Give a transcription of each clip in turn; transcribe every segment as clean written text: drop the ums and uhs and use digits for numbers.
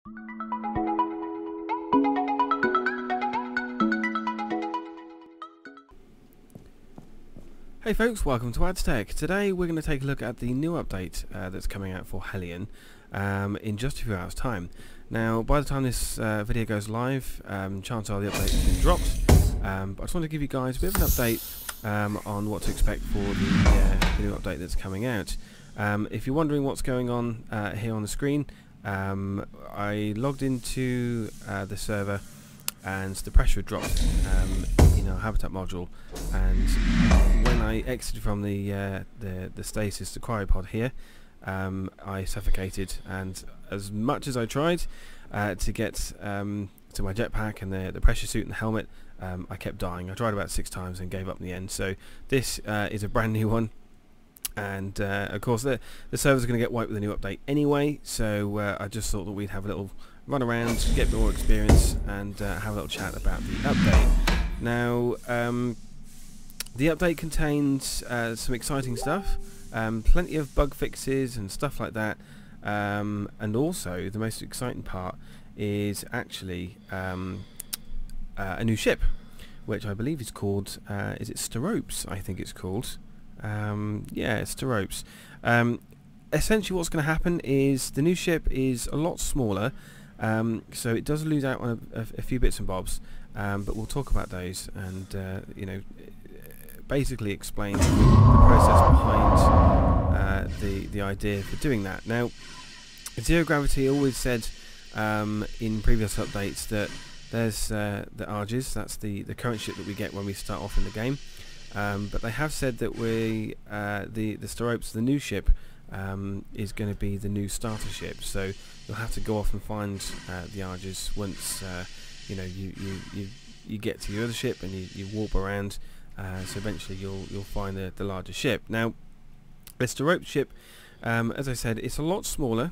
Hey folks, welcome to AdsTech. Today we're going to take a look at the new update that's coming out for Hellion in just a few hours time. Now by the time this video goes live, chances are the update has been dropped, but I just want to give you guys a bit of an update on what to expect for the new update that's coming out. If you're wondering what's going on here on the screen, I logged into the server and the pressure had dropped in our habitat module, and when I exited from the stasis, the cryopod here, I suffocated, and as much as I tried to get to my jetpack and the pressure suit and the helmet, I kept dying. I tried about 6 times and gave up in the end. So this is a brand new one, and of course the servers are going to get wiped with a new update anyway, so I just thought that we'd have a little run around, get a bit more experience, and have a little chat about the update. Now the update contains some exciting stuff, plenty of bug fixes and stuff like that, and also the most exciting part is actually a new ship, which I believe is called, is it Steropes? I think it's called. Yeah, it's Steropes. Essentially what's going to happen is the new ship is a lot smaller, so it does lose out on a few bits and bobs, but we'll talk about those and you know, basically explain the process behind the idea for doing that. Now, Zero Gravity always said in previous updates that there's the Arges, that's the current ship that we get when we start off in the game, but they have said that the Steropes, the new ship, is going to be the new starter ship, so you'll have to go off and find the Arges once you know you get to your other ship and you warp around, so eventually you'll find the larger ship. Now the Steropes ship, as I said, it's a lot smaller.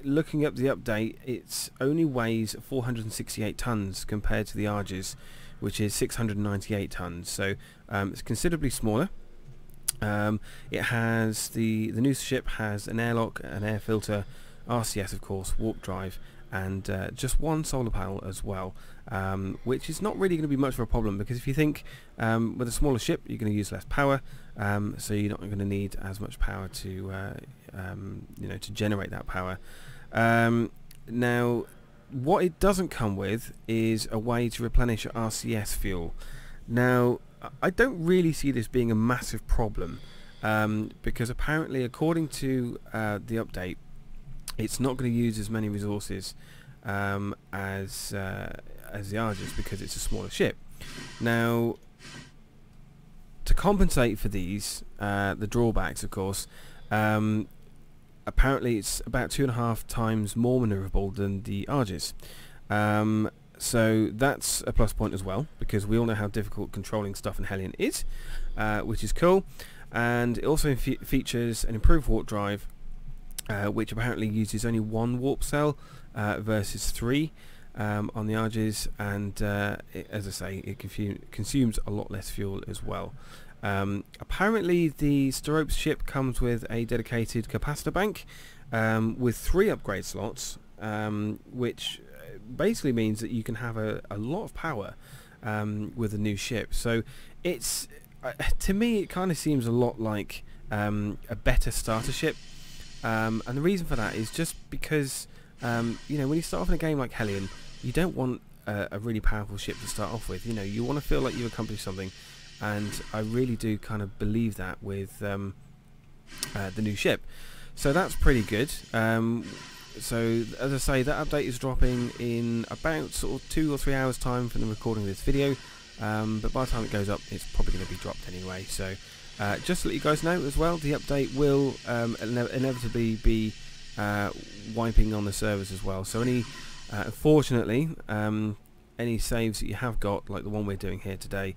Looking up the update, it only weighs 468 tons compared to the Arges, which is 698 tons, so it's considerably smaller. It has the new ship has an airlock, an air filter, RCS of course, warp drive, and just one solar panel as well, which is not really going to be much of a problem, because if you think with a smaller ship you're going to use less power, so you're not going to need as much power to you know, to generate that power. Now what it doesn't come with is a way to replenish your RCS fuel. Now I don't really see this being a massive problem, because apparently according to the update, it's not going to use as many resources as the Arges, because it's a smaller ship. Now to compensate for these, the drawbacks of course, apparently it's about 2.5 times more manoeuvrable than the Arges. So that's a plus point as well, because we all know how difficult controlling stuff in Hellion is, which is cool. And it also features an improved warp drive, which apparently uses only 1 warp cell versus 3 on the Arges, and as I say, it consumes a lot less fuel as well. Apparently the Steropes ship comes with a dedicated capacitor bank with 3 upgrade slots, which basically means that you can have a lot of power with a new ship. So it's to me it kind of seems a lot like a better starter ship, and the reason for that is just because you know, when you start off in a game like Hellion, you don't want a really powerful ship to start off with. You know, you want to feel like you've accomplished something, and I really do kind of believe that with the new ship. So that's pretty good. So as I say, that update is dropping in about sort of 2 or 3 hours time from the recording of this video, but by the time it goes up it's probably going to be dropped anyway. So just to let you guys know as well, the update will inevitably be wiping on the servers as well. So unfortunately any saves that you have got, like the one we're doing here today,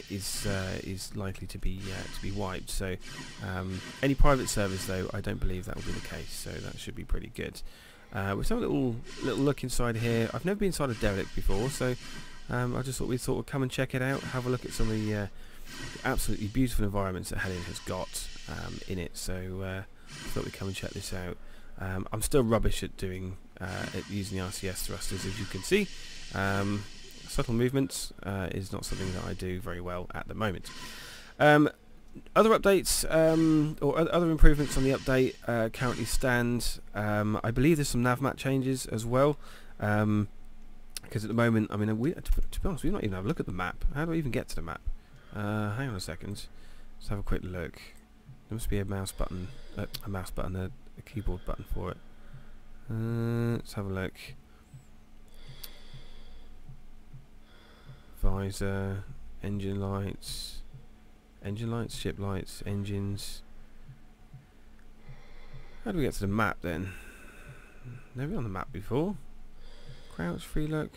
is likely to be wiped. So any private servers though, I don't believe that will be the case, so that should be pretty good. We've done a little look inside here. I've never been inside a derelict before, so I just thought we'd sort of come and check it out, have a look at some of the absolutely beautiful environments that Hellion has got in it. So I thought we'd come and check this out. I'm still rubbish at doing at using the RCS thrusters, as you can see. Subtle movements is not something that I do very well at the moment. Other updates or other improvements on the update currently stand. I believe there's some Nav Map changes as well. Because at the moment, I mean, to be honest, we've not even had a look at the map. How do I even get to the map? Hang on a second. Let's have a quick look. There must be a mouse button, a keyboard button for it. Let's have a look. Visor, engine lights, ship lights, engines. How do we get to the map then? Never been on the map before. Crouch, free look,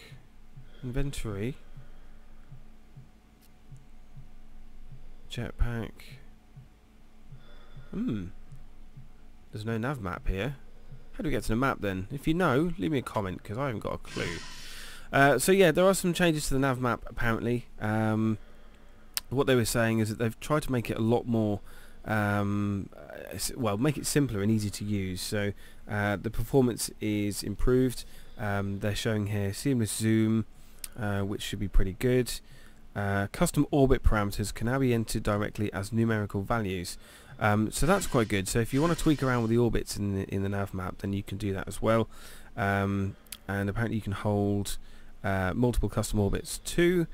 inventory, jetpack. There's no nav map here. How do we get to the map then? If you know, leave me a comment because I haven't got a clue. So yeah, there are some changes to the nav map apparently. What they were saying is that they've tried to make it a lot more, well, make it simpler and easy to use. So the performance is improved. They're showing here seamless zoom, which should be pretty good. Custom orbit parameters can now be entered directly as numerical values. So that's quite good. So if you want to tweak around with the orbits in the nav map, then you can do that as well. And apparently you can hold multiple custom orbits too,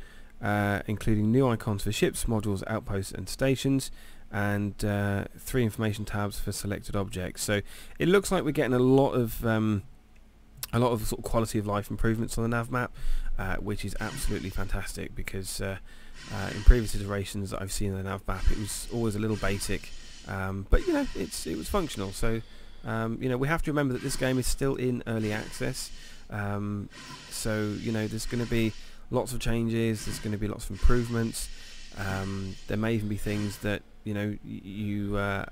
including new icons for ships, modules, outposts and stations, and 3 information tabs for selected objects. So it looks like we're getting a lot of sort of quality of life improvements on the nav map, which is absolutely fantastic, because in previous iterations that I've seen in the nav map, it was always a little basic, but you know, it was functional. So you know, we have to remember that this game is still in early access, so you know, there's going to be lots of changes, there's going to be lots of improvements. There may even be things that, you know, you are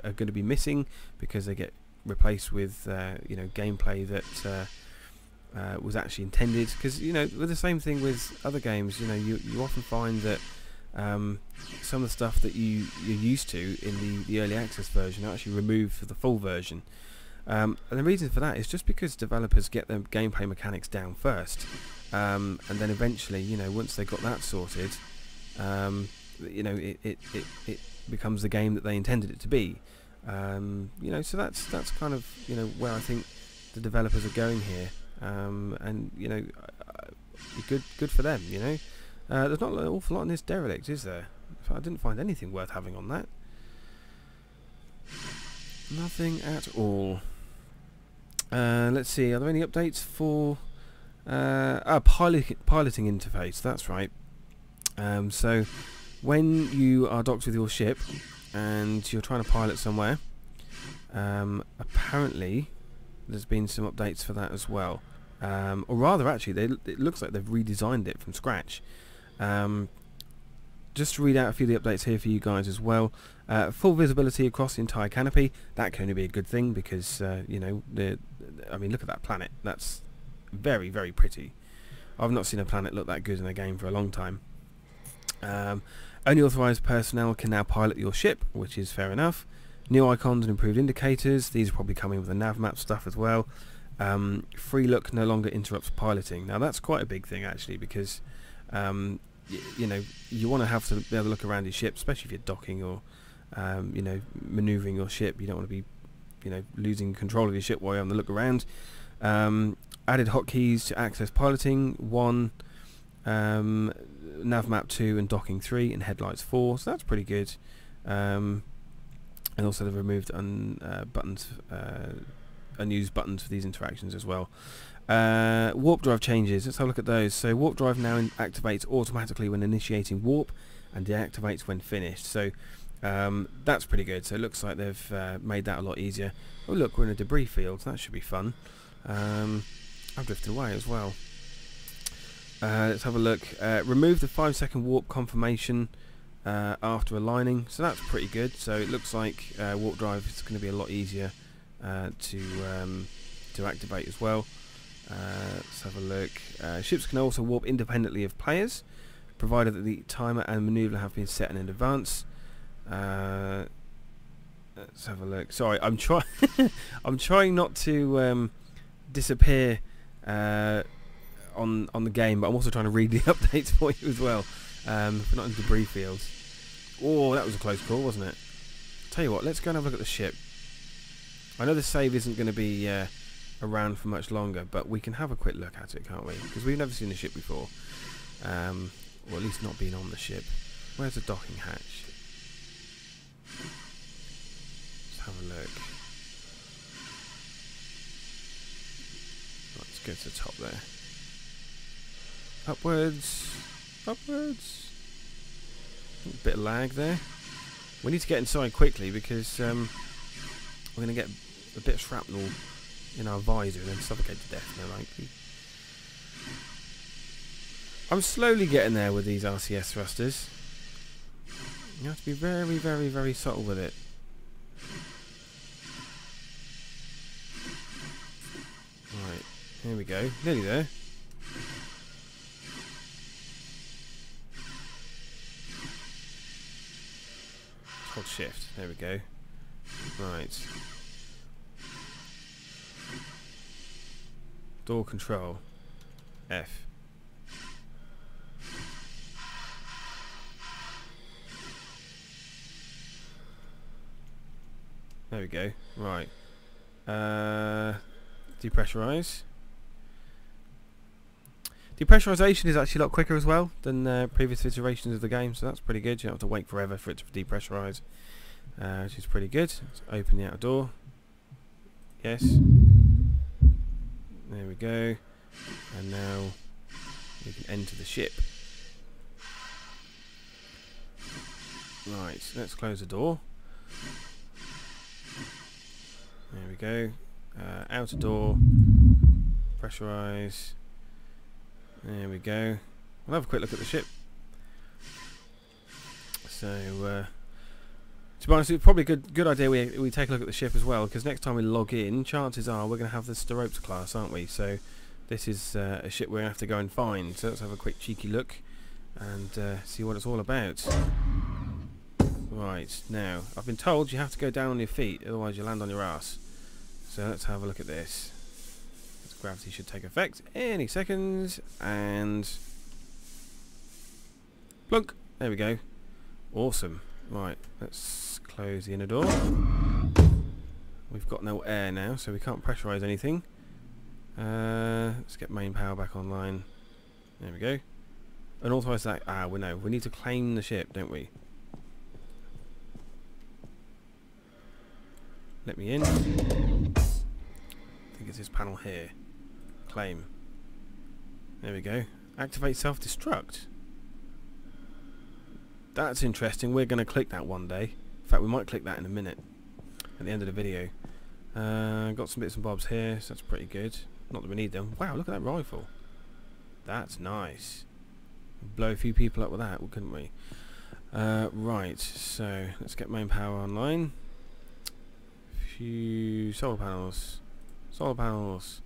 going to be missing because they get replaced with you know, gameplay that was actually intended. Because, you know, with the same thing with other games, you know, you often find that some of the stuff that you're used to in the early access version are actually removed for the full version. And the reason for that is just because developers get their gameplay mechanics down first, and then eventually, you know, once they got that sorted, you know, it becomes the game that they intended it to be. You know, so that's kind of, you know, where I think the developers are going here, and you know, good for them. You know, there's not an awful lot in this derelict, is there? I didn't find anything worth having on that. Nothing at all. Let's see, are there any updates for piloting interface? That's right. So when you are docked with your ship and you're trying to pilot somewhere, apparently there's been some updates for that as well, or rather actually it looks like they've redesigned it from scratch. Just to read out a few of the updates here for you guys as well. Full visibility across the entire canopy. That can only be a good thing, because you know, I mean, look at that planet. That's very, very pretty. I've not seen a planet look that good in a game for a long time. Only authorised personnel can now pilot your ship, which is fair enough. New icons and improved indicators. These are probably coming with the nav map stuff as well. Free look no longer interrupts piloting. Now that's quite a big thing actually, because you know, you want to have to be able to look around your ship, especially if you're docking or you know, manoeuvring your ship. You don't want to be, you know, losing control of your ship while you're on the look around. Added hotkeys to access piloting 1, Nav Map 2 and docking 3, and headlights 4, so that's pretty good. And also they've removed unused buttons for these interactions as well. Warp drive changes, let's have a look at those. So warp drive now activates automatically when initiating warp and deactivates when finished, so that's pretty good. So it looks like they've made that a lot easier. Oh look, we're in a debris field, so that should be fun. I've drifted away as well. Let's have a look. Remove the 5-second warp confirmation after aligning, so that's pretty good. So it looks like warp drive is going to be a lot easier to activate as well. Let's have a look. Ships can also warp independently of players, provided that the timer and maneuver have been set in advance. Let's have a look. Sorry, I'm trying. I'm trying not to disappear on the game, but I'm also trying to read the updates for you as well. But not in debris fields. Oh, that was a close call, wasn't it? Tell you what, let's go and have a look at the ship. I know the save isn't going to be around for much longer, but we can have a quick look at it, can't we? Because we've never seen the ship before, or at least not been on the ship. Where's the docking hatch? Let's have a look. Let's go to the top there. Upwards, upwards. A bit of lag there. We need to get inside quickly because we're going to get a bit of shrapnel in our visor and then suffocate to death, more likely. I'm slowly getting there with these RCS thrusters. You have to be very, very, very subtle with it. Right, here we go. Nearly there. Hold shift. There we go. Right. Door control. F. There we go. Right. Depressurize. Depressurization is actually a lot quicker as well than previous iterations of the game, so that's pretty good. You don't have to wait forever for it to depressurize, which is pretty good. Let's open the outer door. Yes. There we go. And now we can enter the ship. Right, let's close the door. There we go. Outer door. Pressurize. There we go. We'll have a quick look at the ship. So, to be honest, it's probably a good idea we take a look at the ship as well, because next time we log in, chances are we're going to have the Steropes class, aren't we? So, this is a ship we're going to have to go and find. So, let's have a quick cheeky look and see what it's all about. Right, now, I've been told you have to go down on your feet, otherwise you land on your ass. So, let's have a look at this. Gravity should take effect any seconds, and plunk. There we go. Awesome. Right, let's close the inner door. We've got no air now, so we can't pressurize anything. Let's get main power back online. There we go. Unauthorized that. We know. We need to claim the ship, don't we? Let me in. I think it's this panel here. Claim. There we go. Activate Self Destruct. That's interesting. We're going to click that one day. In fact, we might click that in a minute at the end of the video. Got some bits and bobs here, so that's pretty good. Not that we need them. Wow, look at that rifle. That's nice. Blow a few people up with that, couldn't we? Right, so let's get main power online. Few solar panels. Solar panels.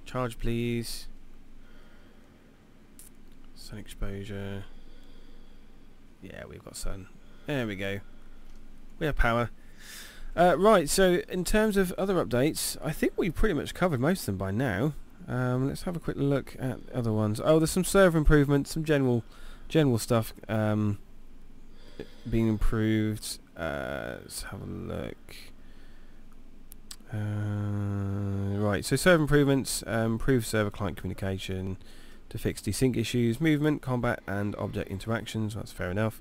Charge, please. Sun exposure. Yeah, we've got sun. There we go. We have power. Right, so in terms of other updates, I think we pretty much covered most of them by now. Let's have a quick look at other ones. Oh, there's some server improvements, some general stuff being improved. Let's have a look. Right, so server improvements, improve server client communication to fix desync issues, movement, combat and object interactions. That's fair enough.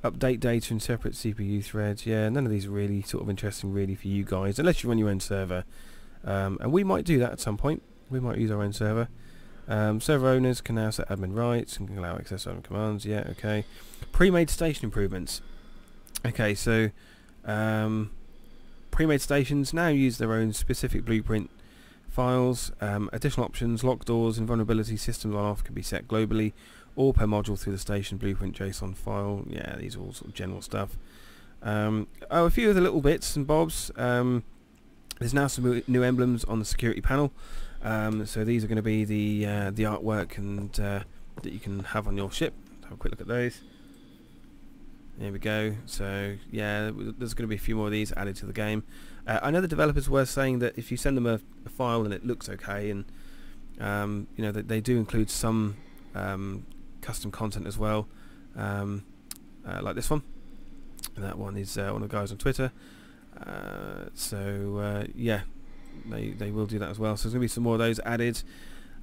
Update data in separate CPU threads. Yeah, none of these are really sort of interesting really for you guys, unless you run your own server. And we might do that at some point. We might use our own server. Server owners can now set admin rights and can allow access to admin commands. Yeah, okay. Pre-made station improvements. Okay, so pre-made stations now use their own specific blueprint files. Additional options, lock doors and vulnerability systems on off can be set globally or per module through the station blueprint JSON file. Yeah, these are all sort of general stuff. A few of the little bits and bobs. There's now some new emblems on the security panel. So these are going to be the artwork and that you can have on your ship. Have a quick look at those. There we go. So yeah, there's going to be a few more of these added to the game. I know the developers were saying that if you send them a file and it looks okay, and you know, they do include some custom content as well, like this one. And that one is one of the guys on Twitter. So yeah, they will do that as well. So there's going to be some more of those added.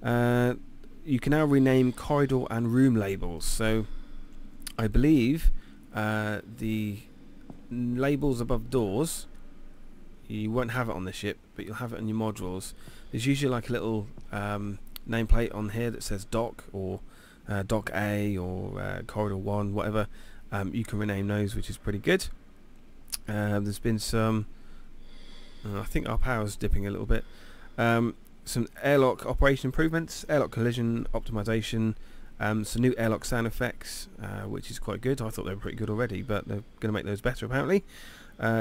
You can now rename corridor and room labels. So I believe the labels above doors, you won't have it on the ship, but you'll have it on your modules. There's usually like a little nameplate on here that says dock, or dock A, or corridor 1, whatever. You can rename those, which is pretty good. There's been some, I think our power's dipping a little bit, some airlock operation improvements, airlock collision optimization, some new airlock sound effects, which is quite good. I thought they were pretty good already, but they're going to make those better apparently.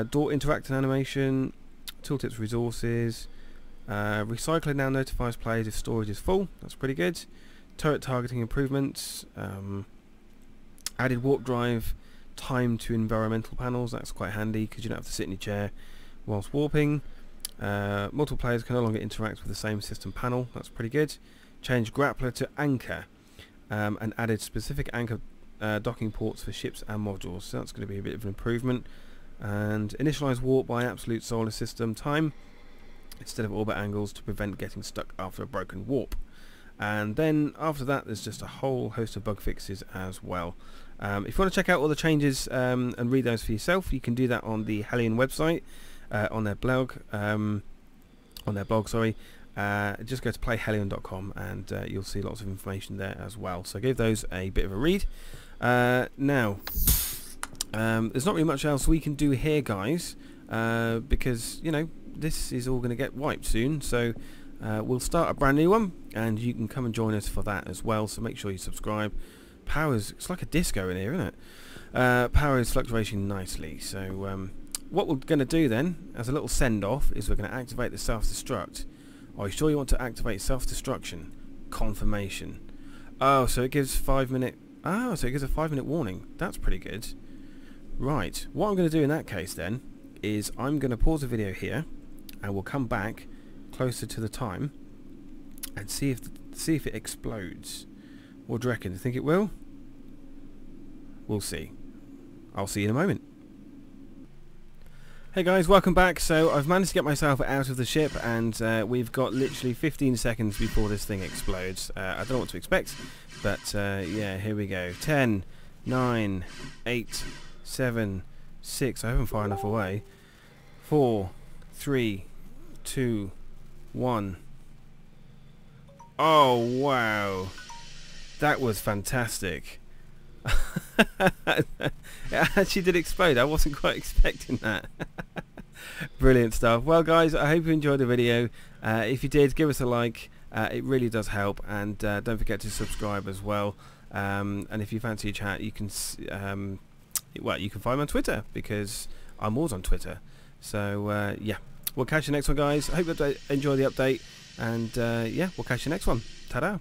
Door interacting animation, tooltips resources, recycling now notifies players if storage is full. That's pretty good. Turret targeting improvements, added warp drive time to environmental panels. That's quite handy because you don't have to sit in your chair whilst warping. Multiple players can no longer interact with the same system panel. That's pretty good. Change grappler to anchor, and added specific anchor docking ports for ships and modules. So that's going to be a bit of an improvement. And initialize warp by absolute solar system time instead of orbit angles to prevent getting stuck after a broken warp. And then after that, there's just a whole host of bug fixes as well. If you want to check out all the changes and read those for yourself, you can do that on the Hellion website, on their blog. Just go to playhellion.com and you'll see lots of information there as well. So give those a bit of a read. Now, there's not really much else we can do here, guys, because you know this is all going to get wiped soon. So we'll start a brand new one, and you can come and join us for that as well. So make sure you subscribe. It's like a disco in here, isn't it? Power is fluctuating nicely. So what we're going to do then, as a little send-off, is we're going to activate the self-destruct. Are you sure you want to activate self-destruction? Confirmation. Oh, so it gives 5 minute. Oh, so it gives a 5-minute warning. That's pretty good. Right. What I'm going to do in that case then is I'm going to pause the video here, and we'll come back closer to the time and see if it explodes. What do you reckon? Do you think it will? We'll see. I'll see you in a moment. Hey guys, welcome back. So I've managed to get myself out of the ship, and we've got literally 15 seconds before this thing explodes. I don't know what to expect, but yeah, here we go. 10, 9, 8, 7, 6. I haven't far enough away. 4, 3, 2, 1. Oh wow, that was fantastic. It actually did explode. I wasn't quite expecting that. Brilliant stuff. Well guys, I hope you enjoyed the video. If you did, give us a like. It really does help, and don't forget to subscribe as well. And if you fancy a chat, you can you can find me on Twitter, because I'm always on Twitter. So yeah, we'll catch you next one, guys. I hope you enjoy the update, and yeah, we'll catch you next one. Ta-da.